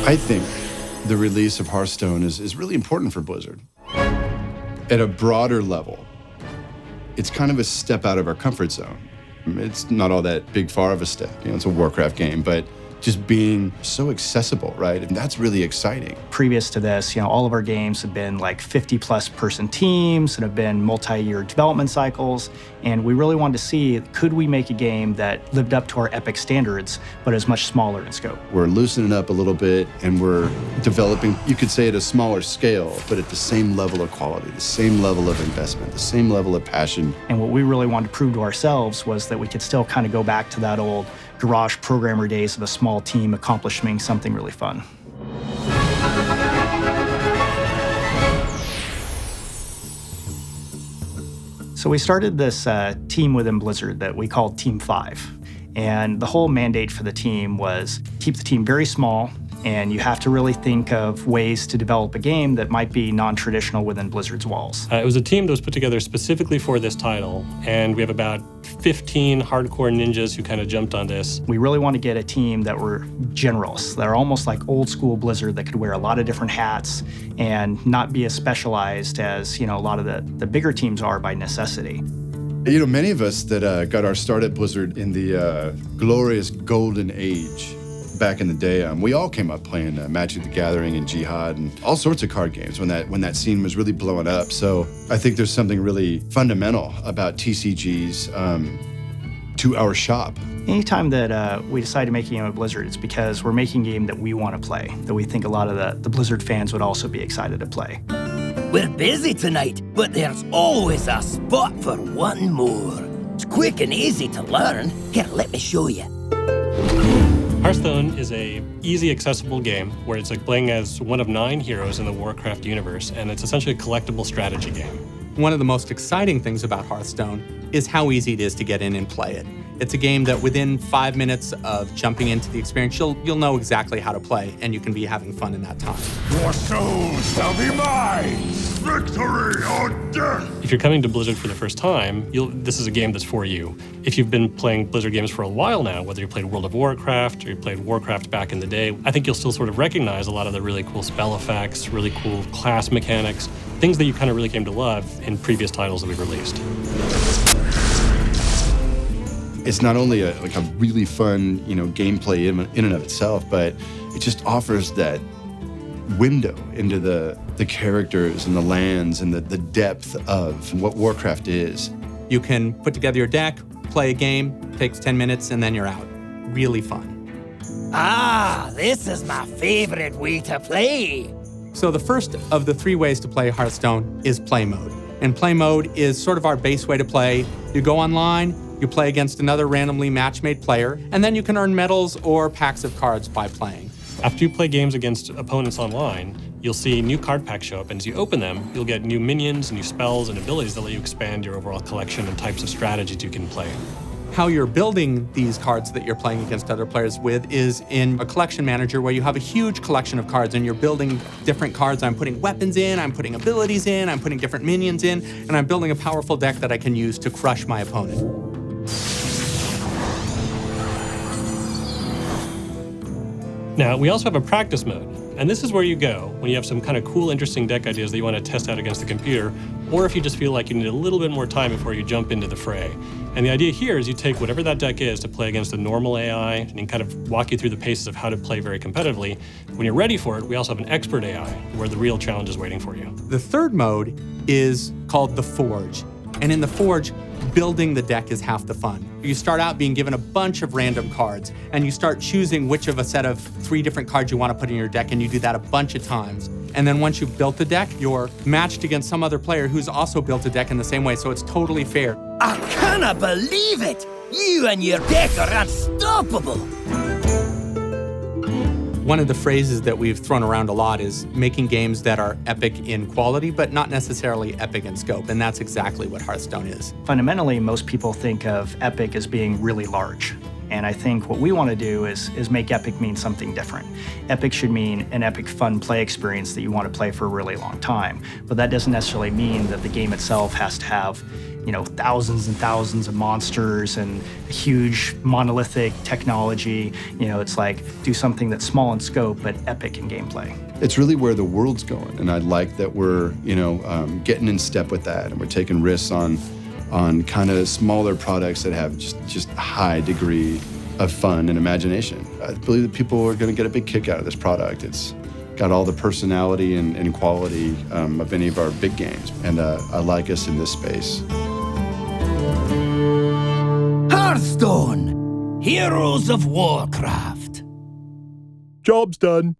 I think the release of Hearthstone is really important for Blizzard. At a broader level, it's kind of a step out of our comfort zone. It's not all that big far of a step. It's a Warcraft game, but just being so accessible, right? And that's really exciting. Previous to this, all of our games have been like 50-plus person teams and have been multi-year development cycles. And we really wanted to see, could we make a game that lived up to our epic standards, but is much smaller in scope? We're loosening up a little bit, and we're developing, you could say, at a smaller scale, but at the same level of quality, the same level of investment, the same level of passion. And what we really wanted to prove to ourselves was that we could still kind of go back to that old garage programmer days of a small team accomplishing something really fun. So we started this team within Blizzard that we called Team 5. And the whole mandate for the team was keep the team very small, and you have to really think of ways to develop a game that might be non-traditional within Blizzard's walls. It was a team that was put together specifically for this title, and we have about 15 hardcore ninjas who kind of jumped on this. We really want to get a team that were generalists, that are almost like old school Blizzard, that could wear a lot of different hats and not be as specialized as a lot of the bigger teams are by necessity. Many of us that got our start at Blizzard in the glorious golden age back in the day, we all came up playing Magic the Gathering and Jihad and all sorts of card games when that scene was really blowing up. So I think there's something really fundamental about TCGs to our shop. Anytime that we decide to make a game at Blizzard, it's because we're making a game that we want to play, that we think a lot of the Blizzard fans would also be excited to play. We're busy tonight, but there's always a spot for one more. It's quick and easy to learn. Here, let me show you. Hearthstone is a easy, accessible game where it's like playing as one of 9 heroes in the Warcraft universe, and it's essentially a collectible strategy game. One of the most exciting things about Hearthstone is how easy it is to get in and play it. It's a game that within 5 minutes of jumping into the experience, you'll know exactly how to play, and you can be having fun in that time. Your soul shall be mine! Victory or death! If you're coming to Blizzard for the first time, this is a game that's for you. If you've been playing Blizzard games for a while now, whether you played World of Warcraft or you played Warcraft back in the day, I think you'll still sort of recognize a lot of the really cool spell effects, really cool class mechanics, things that you kind of really came to love in previous titles that we've released. It's not only a really fun, gameplay in and of itself, but it just offers that window into the characters and the lands and the depth of what Warcraft is. You can put together your deck, play a game, takes 10 minutes, and then you're out. Really fun. Ah, this is my favorite way to play. So the first of the 3 ways to play Hearthstone is play mode. And play mode is sort of our base way to play. You go online, you play against another randomly match-made player, and then you can earn medals or packs of cards by playing. After you play games against opponents online, you'll see new card packs show up, and as you open them, you'll get new minions, new spells, and abilities that let you expand your overall collection and types of strategies you can play. How you're building these cards that you're playing against other players with is in a collection manager where you have a huge collection of cards and you're building different cards. I'm putting weapons in, I'm putting abilities in, I'm putting different minions in, and I'm building a powerful deck that I can use to crush my opponent. Now, we also have a practice mode, and this is where you go when you have some kind of cool, interesting deck ideas that you want to test out against the computer, or if you just feel like you need a little bit more time before you jump into the fray. And the idea here is you take whatever that deck is to play against a normal AI and kind of walk you through the paces of how to play very competitively. When you're ready for it, we also have an expert AI where the real challenge is waiting for you. The third mode is called the Forge. And in the Forge, building the deck is half the fun. You start out being given a bunch of random cards, and you start choosing which of a set of 3 different cards you want to put in your deck, and you do that a bunch of times. And then once you've built the deck, you're matched against some other player who's also built a deck in the same way, so it's totally fair. I cannot believe it! You and your deck are unstoppable! One of the phrases that we've thrown around a lot is making games that are epic in quality, but not necessarily epic in scope, and that's exactly what Hearthstone is. Fundamentally, most people think of epic as being really large. And I think what we want to do is make epic mean something different. Epic should mean an epic fun play experience that you want to play for a really long time. But that doesn't necessarily mean that the game itself has to have, thousands and thousands of monsters and huge monolithic technology. It's like do something that's small in scope but epic in gameplay. It's really where the world's going, and I like that we're, getting in step with that, and we're taking risks on kind of smaller products that have just a high degree of fun and imagination. I believe that people are going to get a big kick out of this product. It's got all the personality and quality of any of our big games, and I like us in this space. Hearthstone, Heroes of Warcraft. Job's done.